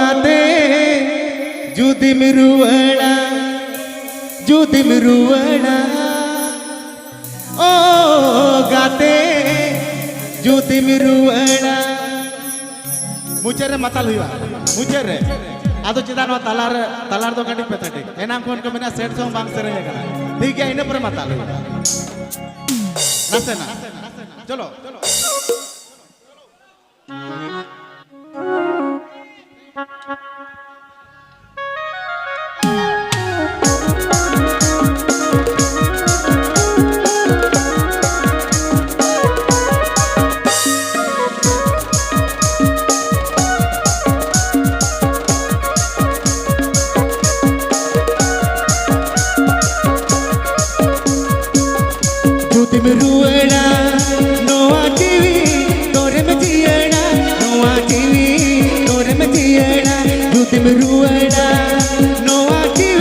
gate judi miruwana oh gate judi miruwana mucere matal huwa mucere ado chedan talar do kati pathetic enam kon ko mena set song bang serenya kana ठीक है इन पर matal nase na chalo Ruana, Noa TV, Dore Matiana, Noa TV, Dore Matiana, Jutim Ruana, Noa TV,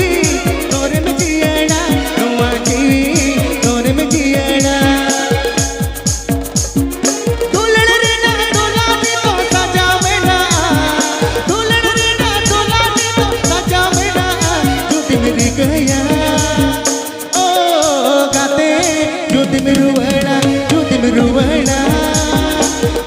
Dore Matiana, Noa TV, Dore Matiana. Dularena, dolati to sajamena, Dularena, dolati to sajamena, Jutim Rigaya. Judi miruwana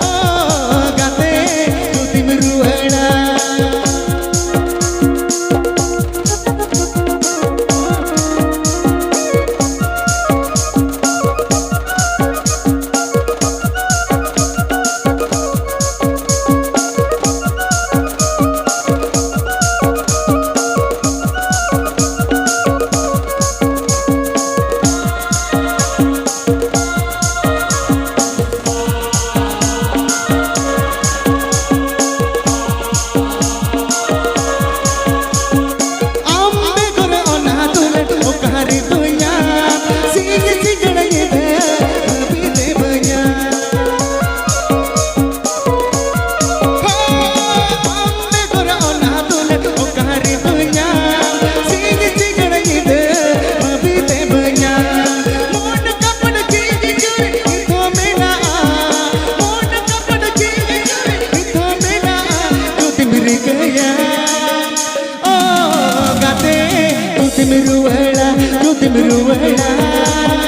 oh gate judi miruwana Judi miruwana oh gate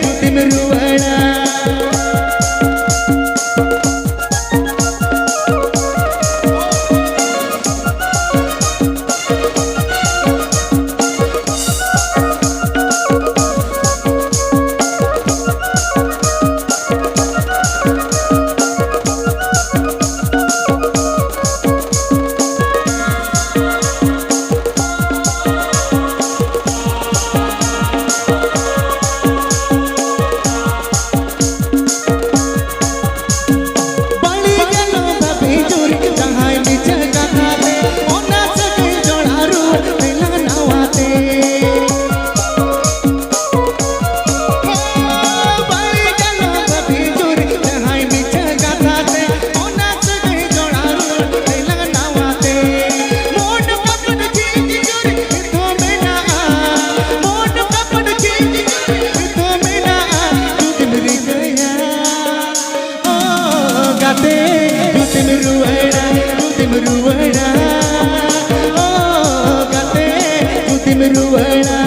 judi miruwana Judi miruwana oh gate judi miruwana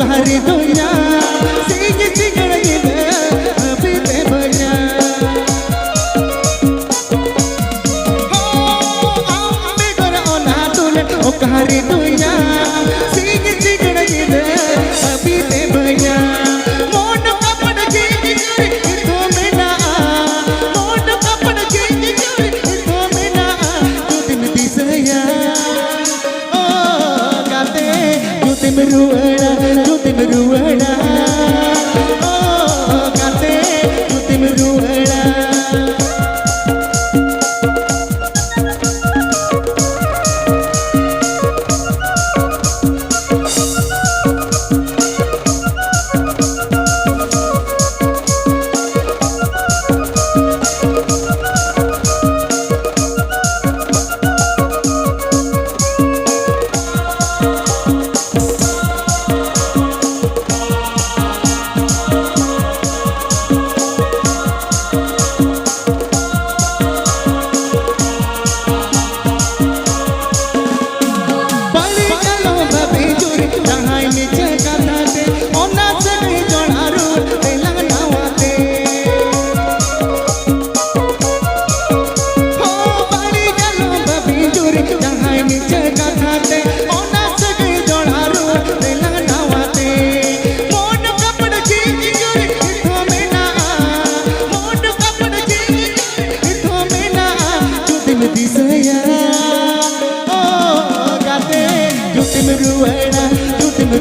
Hari dunya sing sing ide bite banya oh ambe kora ona tule o hari dunya sing sing ide bite banya mon kapad ji juri to mena mon kapad ji juri to mena judim disaya oh gate judim ruwana judim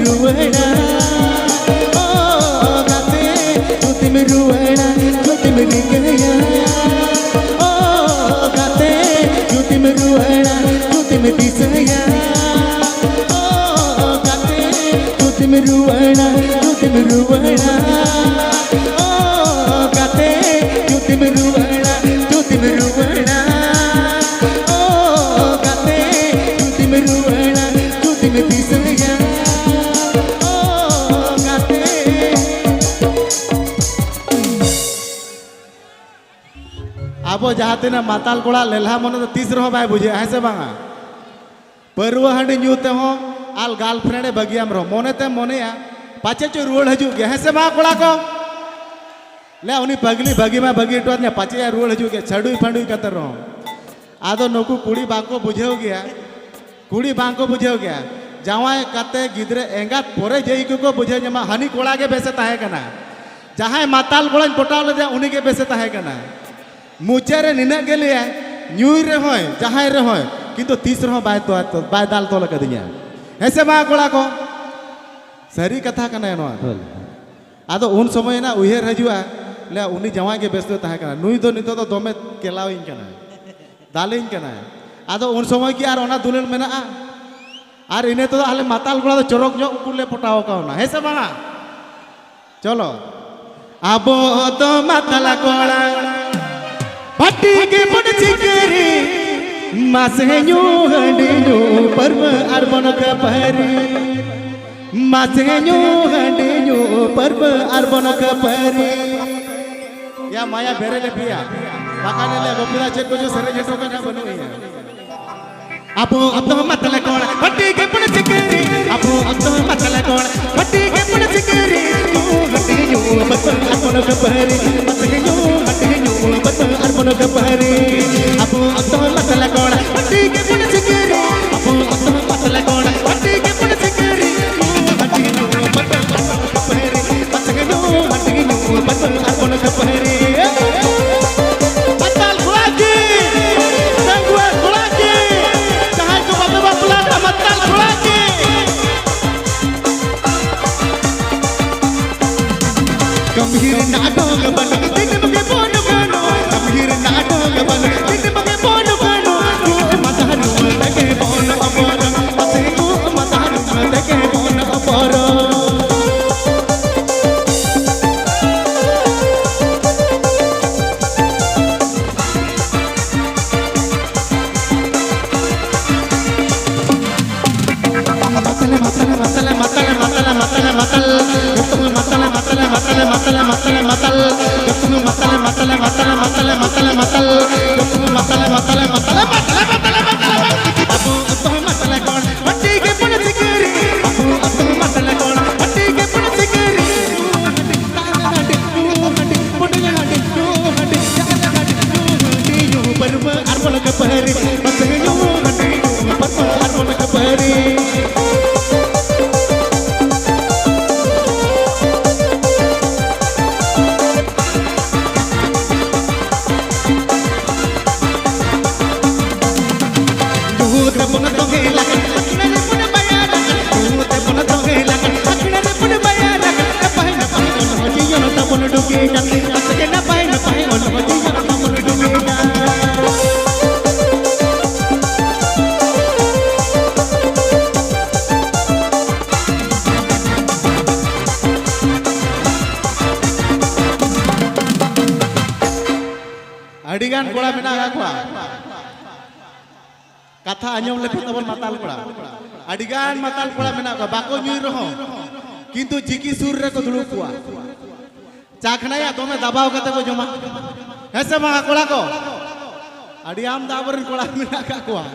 ruwada oh gate jutim ruwada jutim rigaya oh gate jutim ruwada jutim disaya oh gate jutim ruwada oh gate jutim ruwada oh gate jutim ruwada jutim disaya oh gate abo jahat tina matal kola lelha mone to tis reho bai bujhe hai se banga parwa handi nyu te ho al girlfriend e bagiam ro mone te mone ya pache cho ruwad haju ge hai se banga kola ko ले उनी पगली बगी में बगी टोत ने पाचे या road हजू के छडुई फंडुई कतर रहो आदो नोकु कुड़ी बांको बुझेव गया कुड़ी बांको बुझेव गया जावाय कते गिदरे एंगात पोरे जेई को बुझे जमा हनी कोड़ा के बेसे ताहे कना जहां माताल कोड़न पोटाल दे उनी के बेसे ताहे कना मुचे रे निना के लिए न्यूई रे होय जहां रे होय किंतु तीस रहो बाय दाल तो लकदिया ऐसे मा कोड़ा को सरी कथा कना नो आदो उन समय ना उहेर हजुआ ले उनी जवाई के बेसते ताहे कना नुई दो नितो तो दोमे केलाविन कना दालिन कना आदो उन समय की आर ओना दुलेन मेना आर इने तो आले माताल कोड़ा तो चोरक जो कुले पटाव कावना हे से बांगा चलो आबो तो माताला कोड़ा पट्टी के पुन चिकरी मासे न्यू हंडी न्यू पर्व अरबन का पहरी मासे न्यू हंडी न्यू पर्व अरबन का पहरी या माया बेरे ले पिया बाकाने ले गोपिला चेक को जो सरे जेटो का ना बनु है आपो अब तो मतले कोण हट्टी के पुन चिकरी आपो अब तो मतले कोण हट्टी के पुन चिकरी तू हट्टी न्यू पर्व अरबन का पहरी मासे न्यू हट्टी न्यू पर्व अरबन का पहरी आपो अब तो मतले कोण हट्टी के पुन चिकरी आपो अब तो मतले कोण हट्टी के पुन चिकरी हट्टी न्यू पर्व अरबन का पहरी मासे न्यू हट्टी न्यू पर्व अरबन का पहरी Kamhir naadog ban tin mage bonu gano Kamhir naadog ban tin mage bonu gano Mataharu deke bonu aboro Paseku mataharu deke bonu aboro अडिगान कोड़ा मेना गाकुआ कथा आंजम लेपे तबन माताल कोड़ा अडिगान माताल कोड़ा मेना गाकुआ बाको न्यूई रहो किंतु जिकी सुर रे को दुड़ुब कुआ चाखनाया तो में दबाव कते को जमा ऐसे मा कोड़ा को अडियाम दाबरन कोड़ा मेना गाकुआ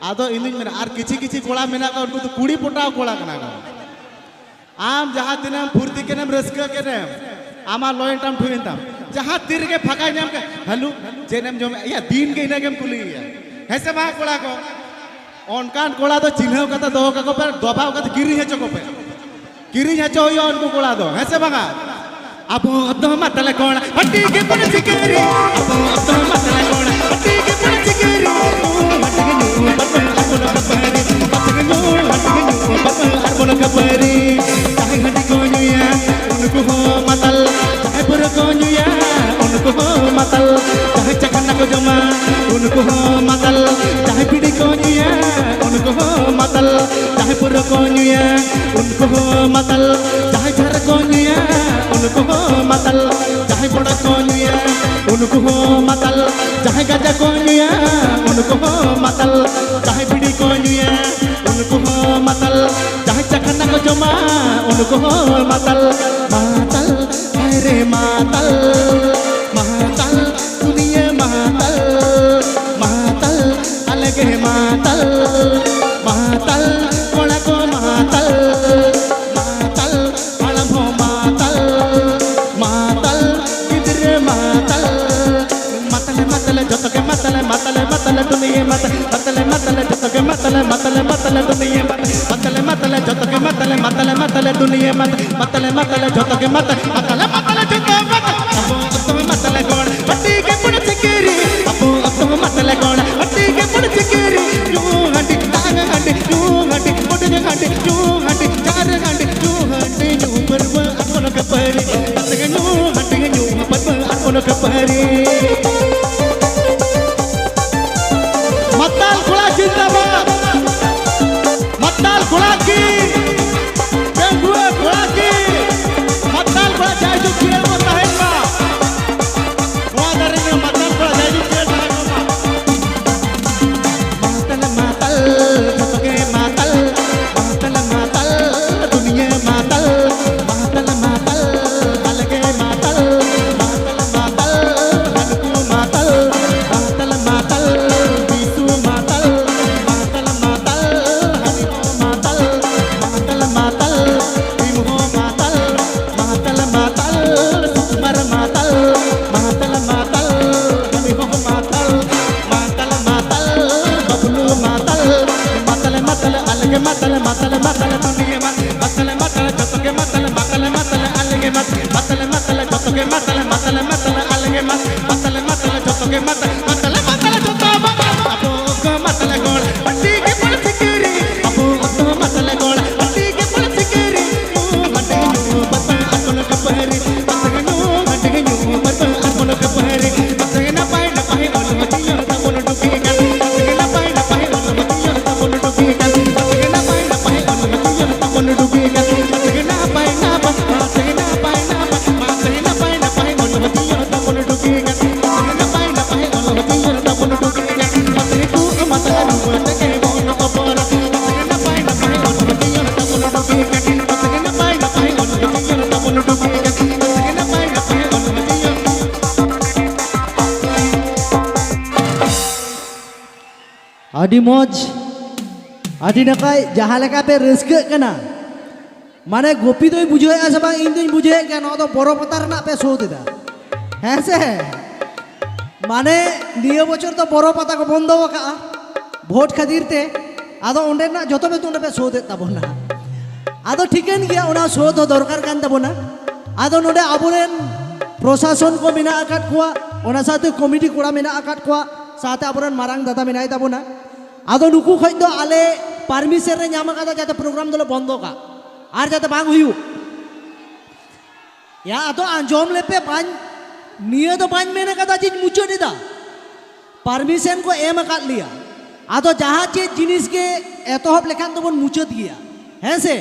आदो इनिन मेना आर किछि किछि कोड़ा मेना का उनको तो कुड़ी पोटाव कोड़ा कना का आम जहां तिनम फुर्ती केनम रस्का केनम आमा लोइन टाम ठुइन ताम जहां तीर के फका नाम के हेलो जेनम जो या दिन के इना गेम कुली हेसे मा कोड़ा को ओनकान कोड़ा तो चिन्हव कता दो का को पर दबाव कता गिरी हेचो को पे गिरी हेचो होय उनको कोड़ा दो हेसे बागा अब तो मतले कोण हट्टी के पुन चिकरी अब तो मतले कोण hati ke pun cikiri hati ke nyu papa arbon kapari hati ke nyu papa arbon kapari tahe hati ko nyu ya unku ho matal tahe pur ko nyu ya unku ho matal tahe chakana ko jama unku ho matal tahe pidi ko nyu ya unku ho matal tahe pur ko nyu ya unku ho matal tahe ghar ko nyu ya unku ho matal tahe bada ko nyu ya unku ho matal tahe gaja ko nyu ya unku ho matal tahe pidi ko nyu ya unku ho matal tahe chakana ko jama unku ho matal matal hai re matal matal dunia matal matal alage matal matal kola ko matal matal alam ho matal matal idre matal matal matal joto ke matal matal matal dunia matal matal matal joto ke matal matal matal dunia matal matal joto ke matal matal matal dunia matal matal joto ke matal matal matal joto matal apo matal gona hati ke pun cikiri apo matal gona hati ke pun cikiri yu hati tang hati yu hati odeng hati yu hati jar hati yu hati yu perwa apon kapari hati ke yu perwa apon kapari matal kula zindabad matal kula ki bengua kula ki matal kula jaju kira matahen ba wa dari matal kula jaju kira matal matal jotoke matal matal matal dunia matal matal matal alage matal matal matal hanku matal matal matal bisu matal matal matal hanku matal matal matal imho matal matal matal sumar matal matal matal hanku matal matal matal bablu matal matal matal alage matal matal matal dunia matal matal jotoke matal matal matal alage matal matal jotoke matal matal matal alage matal matal jotoke matal matal matal joto apo ko matal gol hati ke pun cikiri apo matal gol hati ke pun cikiri hati nyu papa apon kapari hati nyu papa apon kapari hati na pai ol hati yo tapon dukikan hati na pai ol hati yo tapon dukikan hati na pai ol hati yo tapon dukikan hati na pai hati na pai ol hati yo tapon dukikan hati na pai ol hati yo tapon dukikan hati ku matal nu te ke bono opor hati na pai ol hati yo tapon dukikan hati na pai ol hati yo tapon dukikan hati na pai ol hati yo adi moj adi nakai jaha leka pe reuske kana mane gopi doi bujhoe ase bang ᱤᱧ ᱫᱩᱧ bujhe kana odo boro pata rena pe show deda he se mane niya bochor to boro pata ko bondo waka vote khadir te ado onde na joto be onde pe show de tabona ado thiken gya ona show do dorkar kan tabona ado node aburen prosason ko mena akat koa ona sate committee kora mena akat koa sate aburen marang data menai tabona ado nuku khoj do ale permission re nyama kada jate program dolo bondo ka ar jate bang huyu ya ado anjom lepe ban niya do ban mena kada jin mucho dida permission ko em akat liya ado jaha che jinis ke etohop lekhan do bon mucho diya he se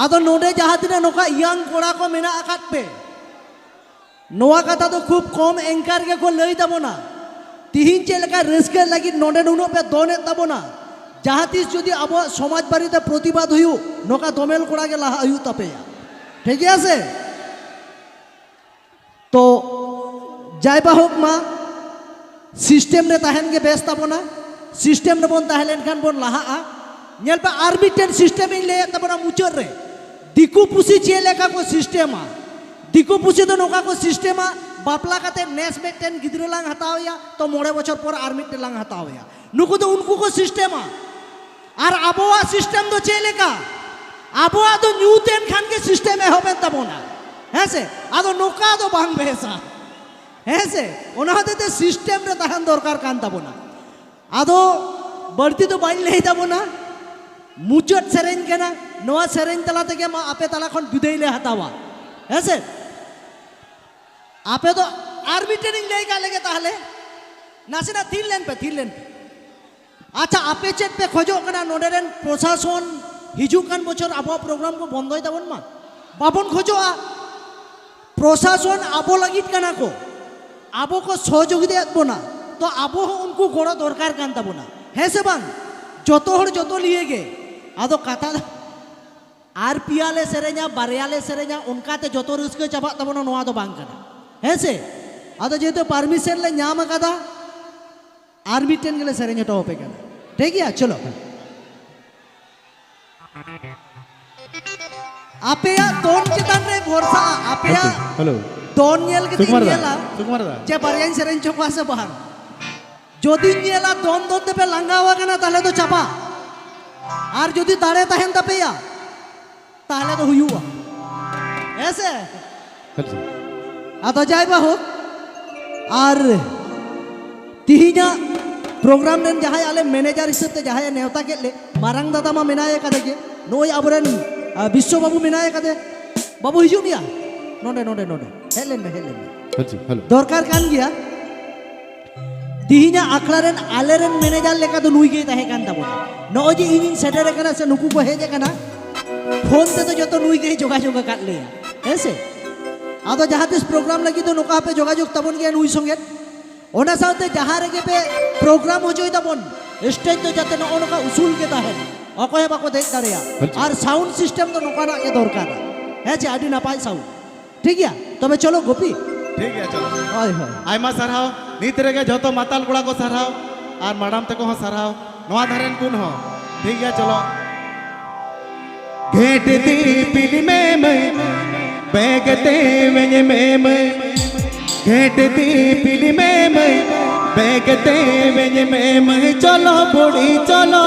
ado node jaha tina noka yang kora ko mena akat pe noa kata do khub kom anchor ke ko lei tabona तिहिन चेलका रस्के लगी नोडे नुनो पे दोने तबोना जहातीस जदि अब समाज बाड़ीते प्रतिबाद हुयु नोका दोमेल कोड़ा के लाहा हुयु तपेया ठीक है तो जायबा होक मा सिस्टम ने ताहेन के बेस तबोना सिस्टम ने बोन ताहेलेन खान बोन लाहा आ नेल पे आर्बिट्रेट सिस्टम इन ले तबोना मुचर रे दिकु पुसी चेलेका को सिस्टम आ दिकु पुसी तो नोका को सिस्टम आ बापला काते नेस में 10 गिद्रो लांग हताव या तो मोड़े बछर पर आर्मी ते लांग हताव या नुकु तो उनको को सिस्टम आ और आबोआ सिस्टम तो चलेगा आबोआ तो न्यूटेन खान के सिस्टम है होबे तबोना है से आदो नोका तो बांग बेसा हैं से ओना होते सिस्टम रे तहन दरकार कान ताबोना आदो बढ़ती तो बाइल ले ताबोना मुचट सेरेन केना नोआ सेरेन तला तेगे मा आपे तला खन बिदाई ले हतावा हैं से आपे तो आर्मी ट्रेनिंग ले का लेगे ताहले नासेना थीन लेन पे अच्छा आपे चेक पे खोजो कना नोडेरेन प्रशासन हिजुकान बचर आबो प्रोग्राम को बंद ताबन मा बाबन खोजोआ प्रशासन आबो लगित कना को आबो को सहयोगिता बोना तो आबो उनको गड़ो दरकार कान ताबोना है से बांग जतो हर जतो लिए गे आदो कथा आर पियाले सेरे냐 बारियाले सेरे냐 उनकाते जतो रस्के चाबा ताबोना नोआ दो बांग कना है से आदो जेतो परमिशन ले ᱧᱟᱢ akada आर्मी टेन गेले सेरे냐 टॉप पे कना ठीक है चलो आपेया दोन चितान रे भरोसा आपेया हेलो दोन नेल के नेला सुकुमारदा जे बारियान सेरेन चोका से बाहर যদি নেলা दोन पे लांगावा कना ताहले तो चापा और যদি दाड़े तहन तपेया ताहले तो हुयुआ ऐसे आतो जाय बाहु और तिहिना प्रोग्राम नेन जहाय आले मैनेजर हिसाब ते जहाय नेवता के ले मारांग दादा मा मेनाय कदे के नोय आबरेन विश्व बाबू मेनाय कदे बाबू हिजु गया नोडे नोडे नोडे हेलेन हेलो दरकार कान गया तिहिना आखलारेन आलेरेन मैनेजर लेका तो नुई गई तहे कान ताबोना नोय जे इन सेटेर कना से नुकु को हेजे कना फोन ते तो जतो नुई गई जोगाजोग काट ले ऐसे आदो जहां तिस प्रोग्राम लगी तो नुका पे जोगाजोग ताबन गया नुई संगे ओना साउते जहां रेगे पे प्रोग्राम हो जोई ताबन स्टेज तो जाते न ओनका उसूल के ताहे अकय बाको देख दारेया और साउंड सिस्टम तो नुकाना के दरकार है जे आडी नापाय साउंड ठीक है तबे चलो गोपी ठीक है चलो हाय हाय आयमा सरहाव नीत रेगे झतो माताल गुड़ा को सरहाव और मैडम तको हो सरहाव नवा धारेन कुन हो ठीक है चलो घेट दी पिली में बैगते में घेट दी पिली में बैगते में चलो बुढ़ी चलो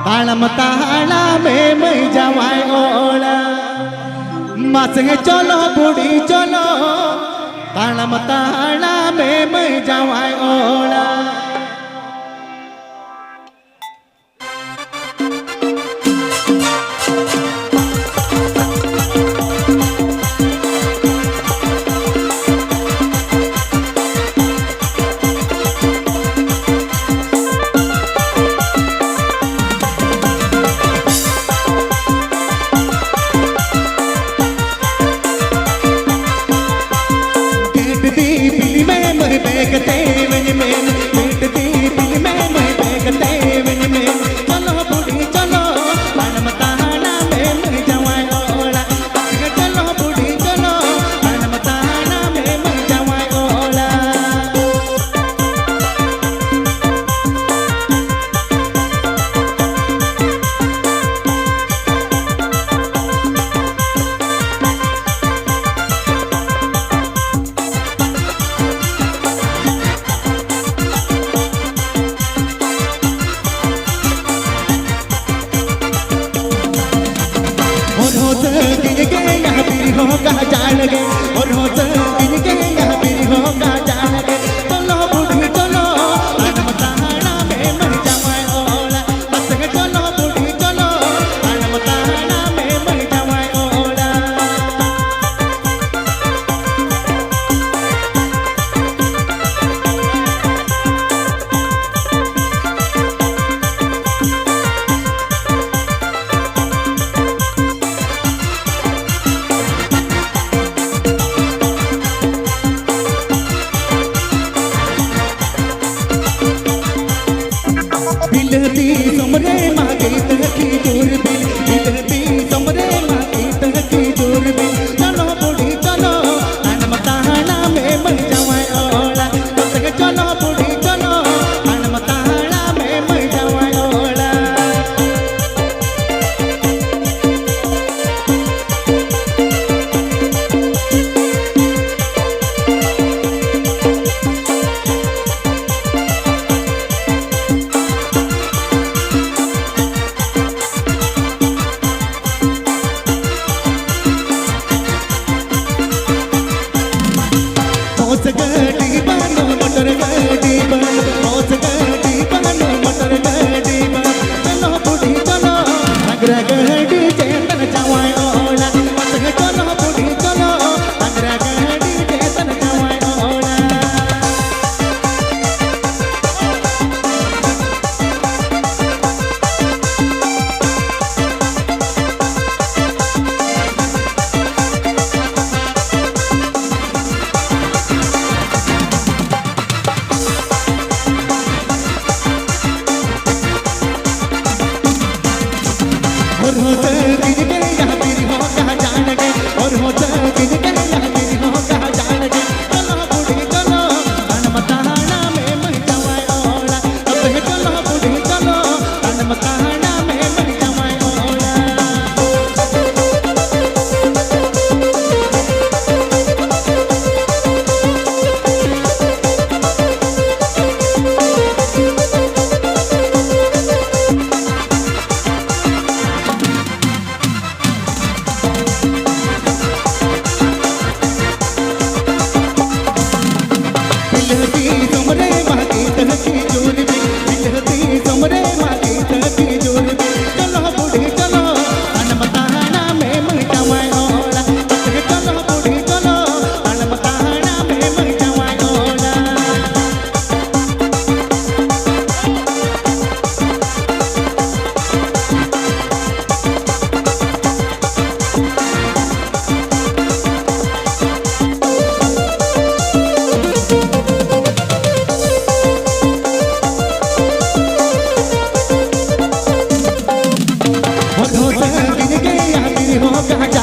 तालम ताला में जवाई ओला मासे चलो बुढ़ी चलो तालम ताला में जवाई ओला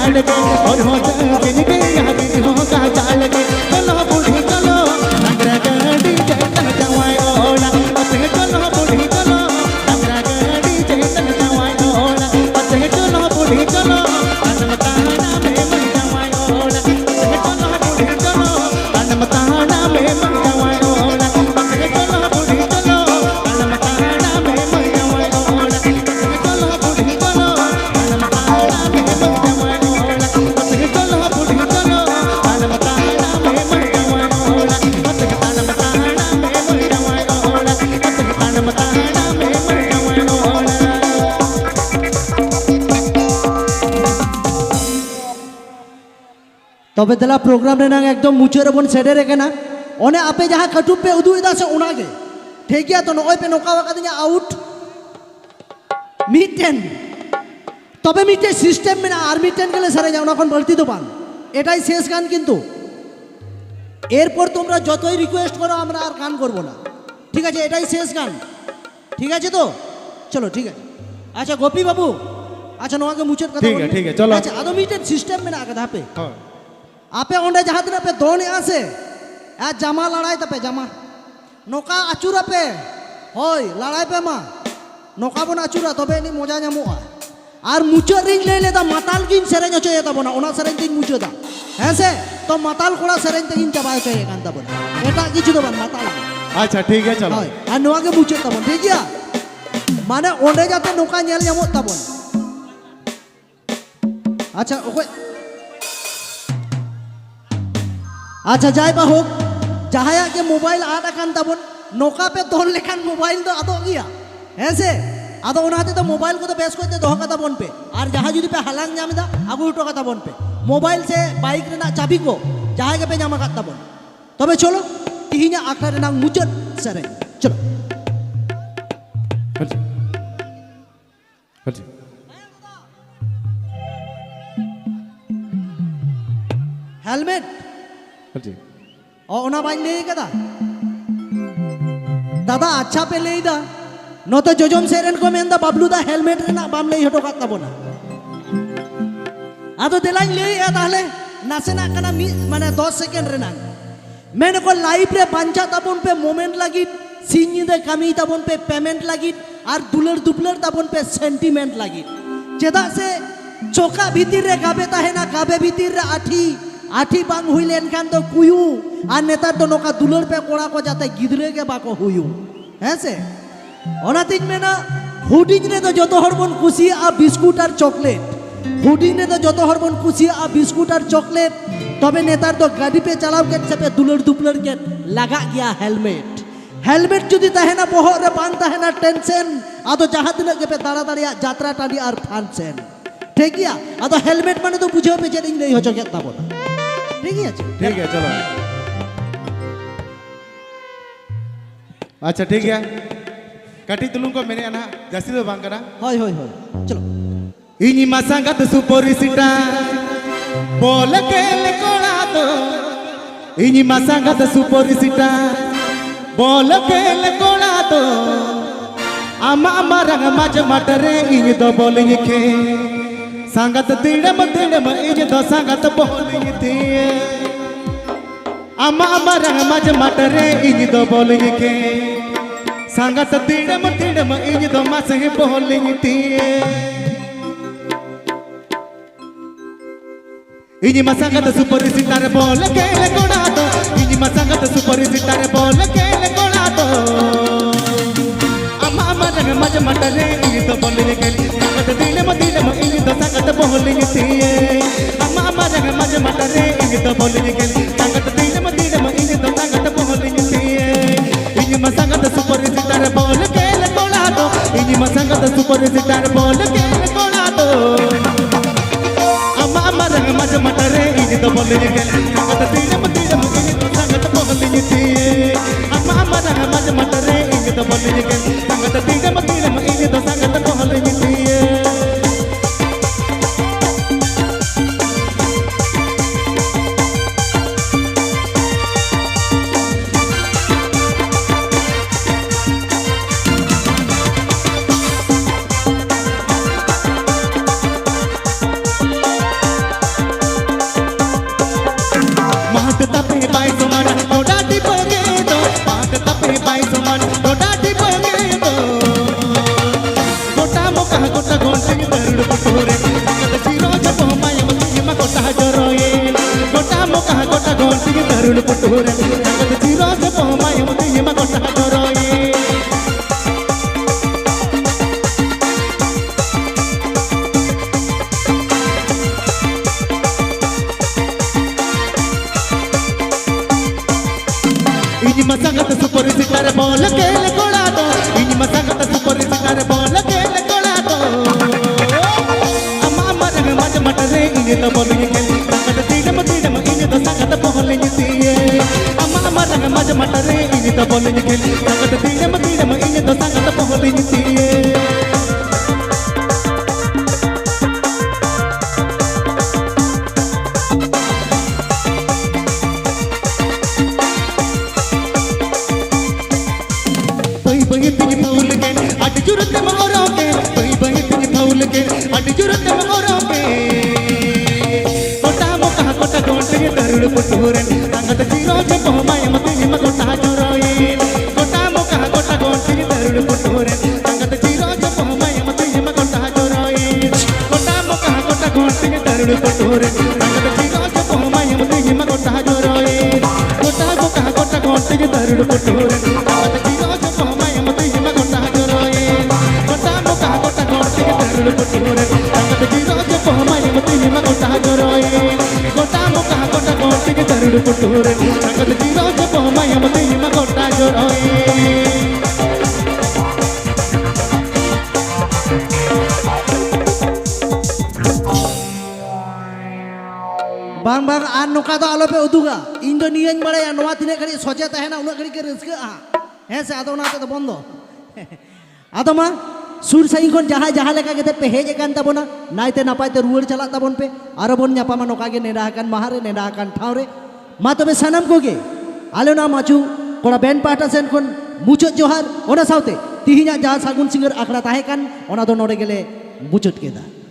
डाल के और हो जिन के याद हो का चाल के चलो बूढ़ी चलो डंगरा गाड़ी चैतन जवाई ओला पते चलो बूढ़ी चलो डंगरा गाड़ी चैतन जवाई ओला पते चलो बूढ़ी चलो अनमताना में मन जवाई ओला पते चलो बूढ़ी चलो अनमताना में मन जवाई ओला पते चलो बूढ़ी चलो अनमताना में मन जवाई ओला पते चलो बूढ़ी चलो अनमताना में मन जवाई ओला पते चलो बूढ़ी चलो अनमताना में मन जवाई ओला पते अनमताना में मन जवाई ओला पते अनमताना में मन जवाई ओला तबे दला प्रोग्राम रे नांग एकदम मुचेर बन सेडे रे कना ओने आपे जहां कटुप पे उदु इदा से उनागे ठीक गया तो नोय पे नोका वका दिया आउट मिटेन तबे मिटे सिस्टेम में আর মিটেন গেলে সারে যাও না কোন বলতি তো পান এটাই শেষ গান কিন্তু এরপর তোমরা যতই রিকোয়েস্ট করো আমরা আর গান করব না ঠিক আছে এটাই শেষ গান ঠিক আছে তো চলো ঠিক আছে আচ্ছা গোপী বাবু আচ্ছা নোয়াকে মুচের কথা ठीक है चलो আচ্ছা আদো মিটেন সিস্টেম में आगे धापे हाँ आपे ओंडे जहाँ दिन पे दोने आसे आ जमा लड़ाई तपे जमा नौका आचुरा पे होय लड़ाई पे मा नौका बन आचुरा तबे नि मजा ᱧᱟᱢᱚᱜᱼᱟ আর মুচো রিং ले लेदा माताल किन सेरेñ হচয়ে তাবনা ওনা সেরেñ তিন মুচোদা হ্যাঁ সে তো মাতাল কোড়া সেরেñ তিন চাবা হচয়ে কান তাবনা এটা কিছু তো বান মাতাল अच्छा ठीक है चलो হয় আর নোয়াকে মুচো তাবন ঠিক গিয়া মানে ওন্ডে যাতে নৌকা ñেল ᱧᱟᱢᱚᱜ তাবন আচ্ছা ওকে अच्छा जाय बा होक जहाया के मोबाइल आद अकान ताबन नौका पे दोन लेखान मोबाइल तो आदो गया ऐसे आदो उनाते तो मोबाइल को तो बेस को दोह का ताबन पे और जहाँ जुदी पे हलांग जामिदा आगु उठो का ताबन पे मोबाइल से बाइक रेना चाबी को जहाँ के पे जामा का ताबन तबे चलो तिहिना आखरा रेना मुचत सरे चलो अच्छा अच्छा हेलमेट अच्छा और ओना बाइन ले कदा दादा अच्छा पे ले दा नो तो जोजोम सेरेन को मेंदा बाबलू दा हेलमेट रेना बाम ले हटो काता बोना आदो देलाइन ले या ताहले नासेना कना माने 10 सेकंड रेना मैंने को लाइव रे बांचा ताबन पे मोमेंट लगी सिंह दे कामी ताबन पे पेमेंट लगी और दुलर दुपलर ताबन पे सेंटीमेंट लगी चेदा से चोका भीतर रे गाबे ताहेना गाबे भीतर रे आठी बांग हुई लेन खान तो कुयू और नेता तो नौका दुलर पे कोड़ा को जाते गिदरे के बाको हुयू हैं से ओनातिक में ना हुडिंग ने तो जोतो हरबन कुसी आ बिस्कुट और चॉकलेट हुडिंग ने तो जोतो हरबन कुसी आ बिस्कुट और चॉकलेट तबे नेता तो गाड़ी पे चलाव के से पे दुलर दुपलर के लगा गया हेलमेट जुदी तहेना बोहर रे बांग तहेना टेंशन आदो जहां दिन के पे दाड़ा दाड़िया यात्रा टाड़ी और फंक्शन ठीक गया आदो हेलमेट माने तो बुझे पे जेडिंग नहीं हो चके ताबो ठीक है चलो अच्छा ठीक है कटी तुलुं को मेरे आना जास्ती तो बांग करा होय चलो इनी मासांगत सुपोरिसिटा बोल के ले कोड़ा तो इनी मासांगत सुपोरिसिटा बोल के ले कोड़ा तो आमा आमा रंग माज मटरे इनी दो बोलिंग के सांगत दिड़म इनी दो सांगत बोलिंग थी आमा आमा रंग माज मटरे इनी दो बोलिंग के सांगत दिड़म इनी दो मासे बोलिंग थी इनी मासांगत सुपोरिसिटा बोल के ले कोड़ा तो इनी मासांगत सुपोरिसिटा बोल के ले कोड़ा तो आमा आमा रंग माज मटरे इनी दो बोलिंग के सांगत दिड़म इनी दो सांगत बोलिंग थी आमा आमा रंग माज मटरे इनी दो बोलिंग के सांगत दिड़म इनी दो सांगत बोलिंग थी इनी मासांगत सुपोरिसिटा बोल के ले कोड़ा तो इनी मासांगत सुपोरिसिटा बोल के ले कोड़ा तो आमा रंग माज मटरे इनी दो बोलिंग के सांगत दिड़म इनी दो सांगत बोलिंग थी आमा रंग माज मटरे इनी दो बोलिंग के सांगत दिड़म इनी दो सांगत बोलिंग थी gonting darul puturan angkat tiro se pohmai mati ma kota joroi ini masangat super sikar bol kele kolado ini masangat super sikar bol kele kolado amma marang maj matare ini to bol ni kel sangat tidam tidam ini to sangat pohol ni tiye amma marang maj matare ini to bol ni kel sangat tidam tidam ini to sangat pohol ni tiye darul puturan angkat tiro se pohmai mati ma kota joroi kota moka kota gonting darul puturan angkat tiro se pohmai mati ma kota joroi kota moka kota gonting darul puturan angkat tiro se pohmai mati ma kota joroi kota moka kota gonting darul puturan angkat tiro se pohmai mati ma kota joroi kota moka kota gonting darul puturan angkat tiro se pohmai mati ma kota joroi kota moka kota gonting darul puturan angkat tiro se pohmai mati ma kota joroi Bang bang anu kata alo pe utuga Indonesia bala anu atine kali soja tahena unak kali ke rezeki se atau nate to bondo atau ma sur saing kon jaha jaha leka kete pe heje kan tabona naite napaite ruwar chalak tabon pe arabon nyapa mano kage neda akan mahare neda akan thaure ma tobe sanam koge alona machu kora band pata sen kon muchot johar ona saute tihinya jaha sagun singer akra tahe kan ona do nore gele muchot keda